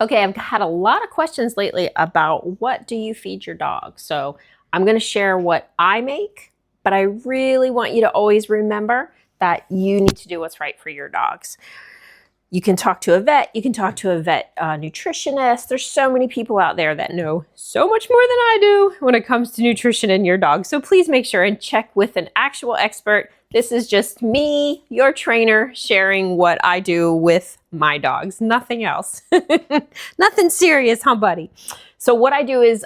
Okay, I've had a lot of questions lately about what do you feed your dog. So I'm going to share what I make, but I really want you to always remember that you need to do what's right for your dogs. You can talk to a vet, you can talk to a vet nutritionist. There's so many people out there that know so much more than I do when it comes to nutrition in your dog. So please make sure and check with an actual expert. This is just me, your trainer, sharing what I do with my dogs, nothing else. Nothing serious, huh, buddy? So what I do is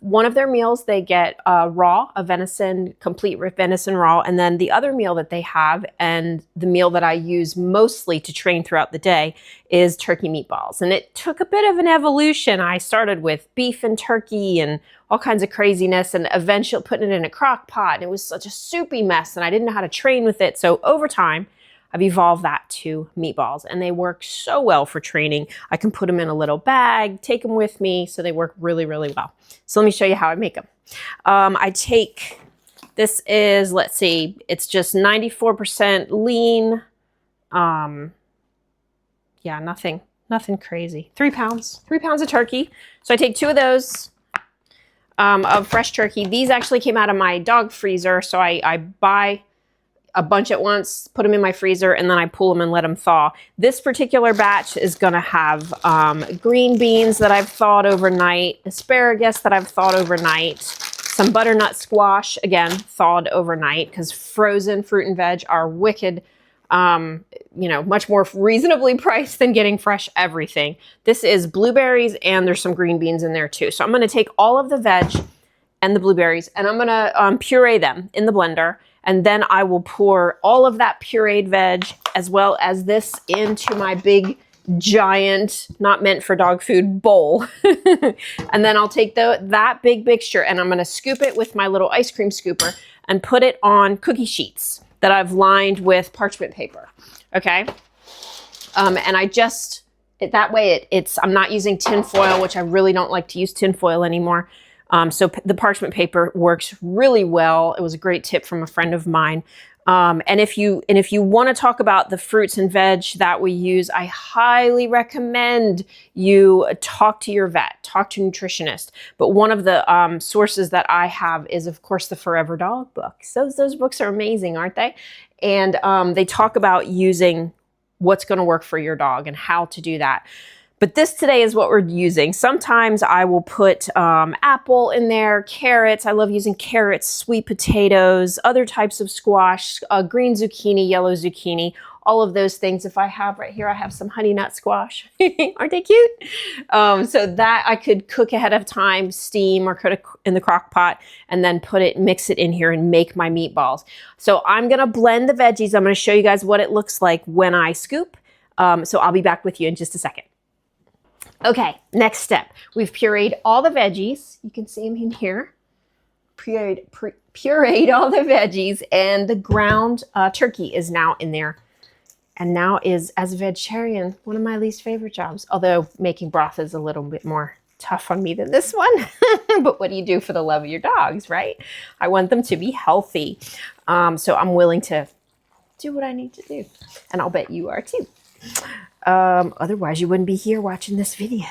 one of their meals, they get raw, a venison, complete venison raw, and then the other meal that they have, and the meal that I use mostly to train throughout the day, is turkey meatballs. And it took a bit of an evolution. I started with beef and turkey and all kinds of craziness, and eventually putting it in a crock pot, and it was such a soupy mess, and I didn't know how to train with it. So over time, I've evolved that to meatballs, and they work so well for training. I can put them in a little bag, take them with me, so they work really, really well. So let me show you how I make them. I take, this is, let's see, it's just 94% lean. Yeah, nothing crazy. 3 pounds of turkey. So I take 2 of those of fresh turkey. These actually came out of my dog freezer, so I buy a bunch at once, put them in my freezer, and then I pull them and let them thaw. This particular batch is gonna have green beans that I've thawed overnight, asparagus that I've thawed overnight, some butternut squash, again, thawed overnight, because frozen fruit and veg are wicked, you know, much more reasonably priced than getting fresh everything. This is blueberries, and there's some green beans in there too. So I'm gonna take all of the veg and the blueberries, and I'm gonna puree them in the blender. And then I will pour all of that pureed veg as well as this into my big, giant, not meant for dog food bowl. And then I'll take that big mixture, and I'm going to scoop it with my little ice cream scooper and put it on cookie sheets that I've lined with parchment paper. Okay. And I just, that way I'm not using tin foil, which I really don't like to use tin foil anymore. So the parchment paper works really well. It was a great tip from a friend of mine. And if you want to talk about the fruits and veg that we use, I highly recommend you talk to your vet, talk to a nutritionist. But one of the sources that I have is, of course, the Forever Dog books. Those books are amazing, aren't they? And they talk about using what's going to work for your dog and how to do that. But this today is what we're using. Sometimes I will put apple in there, carrots. I love using carrots, sweet potatoes, other types of squash, green zucchini, yellow zucchini, all of those things. If I have right here, I have some honey nut squash. Aren't they cute? So that I could cook ahead of time, steam, or cook it in the crock pot, and then mix it in here and make my meatballs. So I'm gonna blend the veggies. I'm gonna show you guys what it looks like when I scoop. So I'll be back with you in just a second. Okay, next step. We've pureed all the veggies. You can see them in here. Pureed all the veggies, and the ground turkey is now in there. And now is, as a vegetarian, one of my least favorite jobs. Although making broth is a little bit more tough on me than this one. But what do you do for the love of your dogs, right? I want them to be healthy. So I'm willing to do what I need to do. And I'll bet you are too. Otherwise you wouldn't be here watching this video.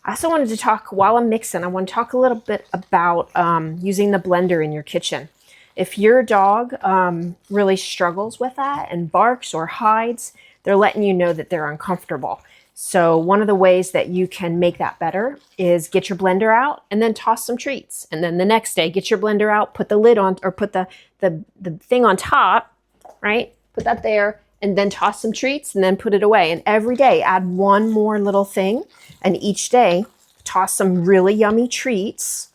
I also wanted to talk, while I'm mixing, I want to talk a little bit about using the blender in your kitchen. If your dog really struggles with that and barks or hides, they're letting you know that they're uncomfortable. So one of the ways that you can make that better is get your blender out and then toss some treats. And then the next day, get your blender out, put the lid on, or put the thing on top, right? Put that there, and then toss some treats, and then put it away. And every day add one more little thing, and each day toss some really yummy treats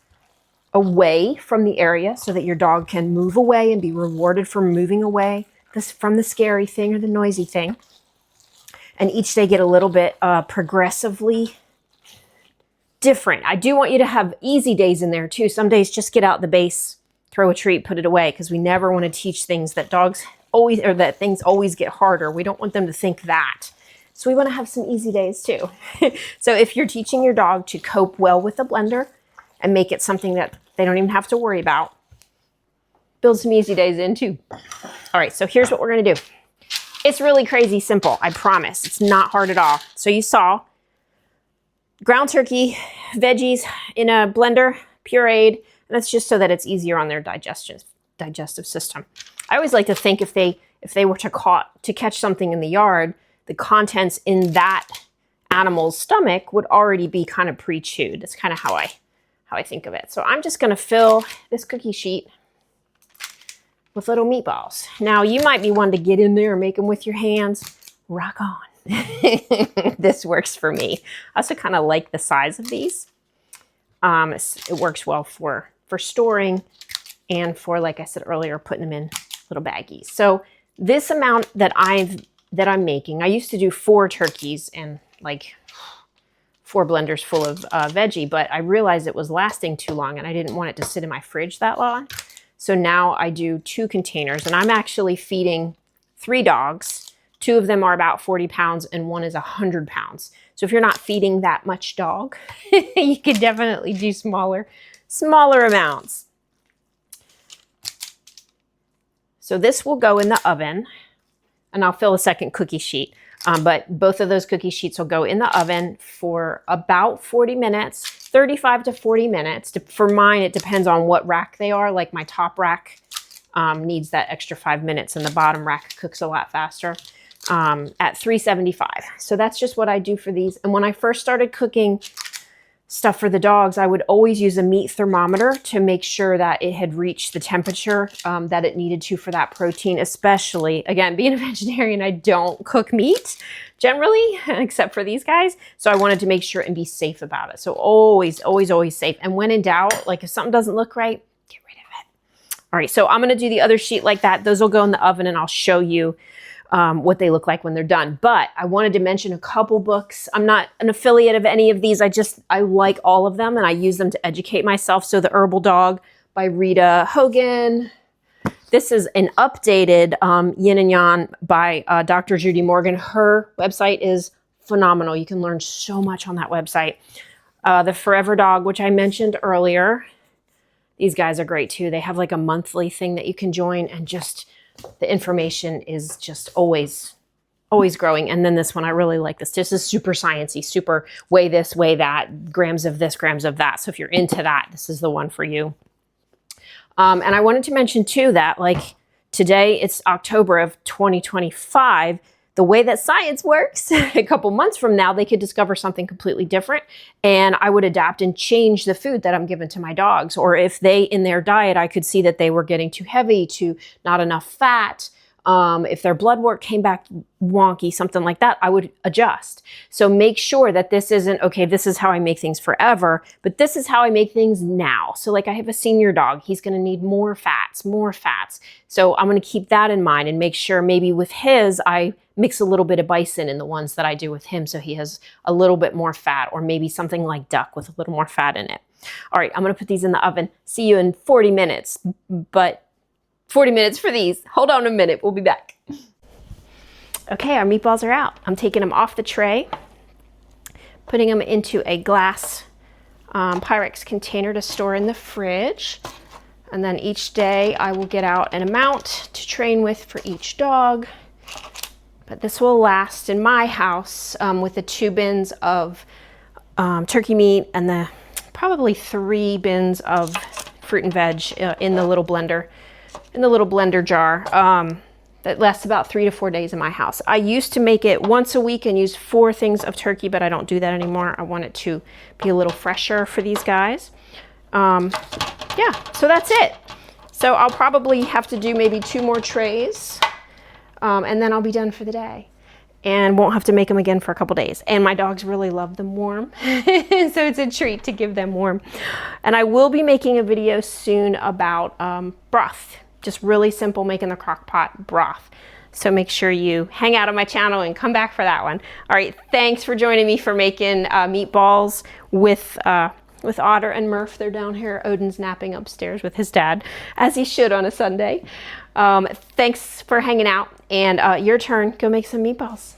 away from the area so that your dog can move away and be rewarded for moving away from the scary thing or the noisy thing. And each day get a little bit progressively different. I do want you to have easy days in there too. Some days just get out the base, throw a treat, put it away, because we never want to teach things that that things always get harder. We don't want them to think that. So we want to have some easy days too. So if you're teaching your dog to cope well with the blender and make it something that they don't even have to worry about, build some easy days in too. All right, so here's what we're going to do. It's really crazy simple, I promise. It's not hard at all. So you saw ground turkey, veggies in a blender, pureed, and that's just so that it's easier on their digestive system. I always like to think if they were to catch something in the yard, the contents in that animal's stomach would already be kind of pre-chewed. That's kind of how I think of it. So I'm just going to fill this cookie sheet with little meatballs. Now you might be one to get in there and make them with your hands. Rock on. This works for me. I also kind of like the size of these. It works well for storing and for, like I said earlier, putting them in little baggies. So this amount that I'm making, I used to do 4 turkeys and like 4 blenders full of veggie, but I realized it was lasting too long and I didn't want it to sit in my fridge that long. So now I do 2 containers, and I'm actually feeding 3 dogs. 2 of them are about 40 pounds and 1 is 100 pounds. So if you're not feeding that much dog, you could definitely do smaller amounts. So this will go in the oven, and I'll fill a second cookie sheet. But both of those cookie sheets will go in the oven for about 40 minutes, 35 to 40 minutes. For mine, it depends on what rack they are. Like my top rack needs that extra 5 minutes, and the bottom rack cooks a lot faster at 375. So that's just what I do for these. And when I first started cooking stuff for the dogs, I would always use a meat thermometer to make sure that it had reached the temperature that it needed to for that protein, especially, again, being a vegetarian, I don't cook meat generally, except for these guys. So I wanted to make sure and be safe about it. So always, always, always safe. And when in doubt, like if something doesn't look right, get rid of it. All right, so I'm gonna do the other sheet like that. Those will go in the oven, and I'll show you what they look like when they're done. But I wanted to mention a couple books. I'm not an affiliate of any of these. I like all of them, and I use them to educate myself. So The Herbal Dog by Rita Hogan. This is an updated Yin and Yang by Dr. Judy Morgan. Her website is phenomenal. You can learn so much on that website. The Forever Dog, which I mentioned earlier. These guys are great too. They have like a monthly thing that you can join, and just the information is just always growing. And then this one, I really like this. This is super sciencey, super weigh this, weigh that, grams of this, grams of that. So if you're into that, this is the one for you. And I wanted to mention too that like today, it's October of 2025. The way that science works, a couple months from now, they could discover something completely different, and I would adapt and change the food that I'm giving to my dogs. Or if they, in their diet, I could see that they were getting too heavy, not enough fat, if their blood work came back wonky, something like that, I would adjust. So make sure that this isn't, okay, this is how I make things forever, but this is how I make things now. So like I have a senior dog, he's gonna need more fats. So I'm gonna keep that in mind and make sure maybe with his, I mix a little bit of bison in the ones that I do with him so he has a little bit more fat, or maybe something like duck with a little more fat in it. All right, I'm gonna put these in the oven. See you in 40 minutes, but 40 minutes for these. Hold on a minute, we'll be back. Okay, our meatballs are out. I'm taking them off the tray, putting them into a glass Pyrex container to store in the fridge. And then each day I will get out an amount to train with for each dog. But this will last in my house with the 2 bins of turkey meat and the probably 3 bins of fruit and veg in the little blender jar. That lasts about 3 to 4 days in my house. I used to make it once a week and use 4 things of turkey, but I don't do that anymore. I want it to be a little fresher for these guys. Yeah, so that's it. So I'll probably have to do maybe 2 more trays. And then I'll be done for the day and won't have to make them again for a couple days. And my dogs really love them warm. So it's a treat to give them warm. And I will be making a video soon about broth. Just really simple, making the crock pot broth. So make sure you hang out on my channel and come back for that one. All right, thanks for joining me for making meatballs with Otter and Murph. They're down here. Odin's napping upstairs with his dad, as he should on a Sunday. Thanks for hanging out, and your turn. Go make some meatballs.